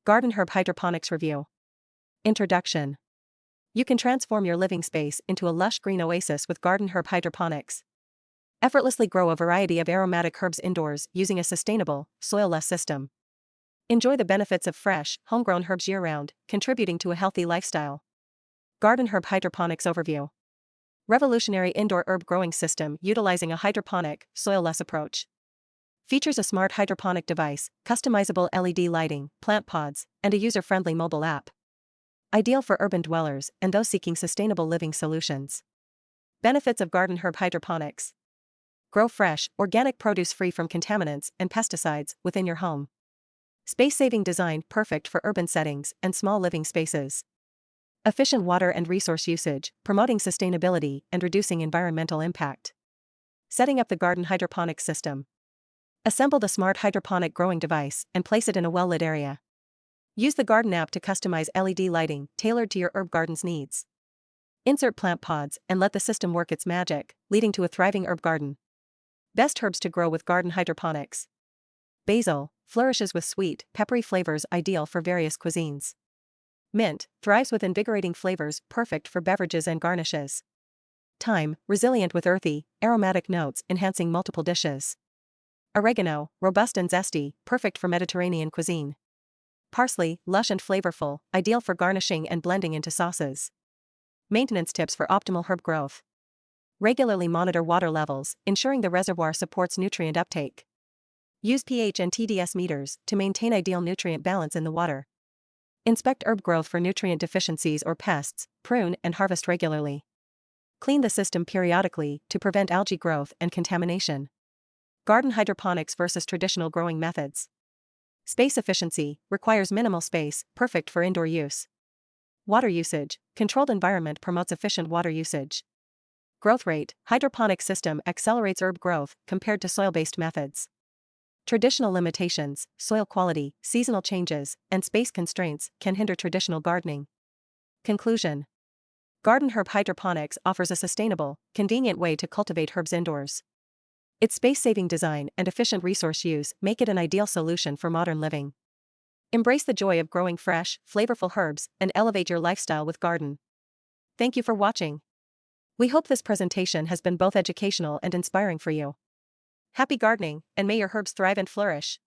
Gardyn Herb Hydroponics Review. Introduction. You can transform your living space into a lush green oasis with Gardyn Herb Hydroponics. Effortlessly grow a variety of aromatic herbs indoors using a sustainable, soil-less system. Enjoy the benefits of fresh, homegrown herbs year-round, contributing to a healthy lifestyle. Gardyn Herb Hydroponics Overview. Revolutionary indoor herb growing system utilizing a hydroponic, soil-less approach. Features a smart hydroponic device, customizable LED lighting, plant pods, and a user-friendly mobile app. Ideal for urban dwellers and those seeking sustainable living solutions. Benefits of Gardyn Herb Hydroponics. Grow fresh, organic produce free from contaminants and pesticides within your home. Space-saving design perfect for urban settings and small living spaces. Efficient water and resource usage, promoting sustainability and reducing environmental impact. Setting up the Gardyn Hydroponics system. Assemble the smart hydroponic growing device and place it in a well-lit area. Use the Gardyn app to customize LED lighting tailored to your herb garden's needs. Insert plant pods and let the system work its magic, leading to a thriving herb garden. Best herbs to grow with Gardyn Hydroponics. Basil flourishes with sweet, peppery flavors ideal for various cuisines. Mint thrives with invigorating flavors perfect for beverages and garnishes. Thyme resilient with earthy, aromatic notes enhancing multiple dishes. Oregano, robust and zesty, perfect for Mediterranean cuisine. Parsley, lush and flavorful, ideal for garnishing and blending into sauces. Maintenance tips for optimal herb growth. Regularly monitor water levels, ensuring the reservoir supports nutrient uptake. Use pH and TDS meters to maintain ideal nutrient balance in the water. Inspect herb growth for nutrient deficiencies or pests, prune and harvest regularly. Clean the system periodically to prevent algae growth and contamination. Gardyn hydroponics versus traditional growing methods. Space efficiency requires minimal space, perfect for indoor use. Water usage, controlled environment promotes efficient water usage. Growth rate, hydroponic system accelerates herb growth compared to soil-based methods. Traditional limitations, soil quality, seasonal changes, and space constraints can hinder traditional gardening. Conclusion. Gardyn Herb Hydroponics offers a sustainable, convenient way to cultivate herbs indoors. Its space-saving design and efficient resource use make it an ideal solution for modern living. Embrace the joy of growing fresh, flavorful herbs and elevate your lifestyle with Gardyn. Thank you for watching. We hope this presentation has been both educational and inspiring for you. Happy gardening, and may your herbs thrive and flourish.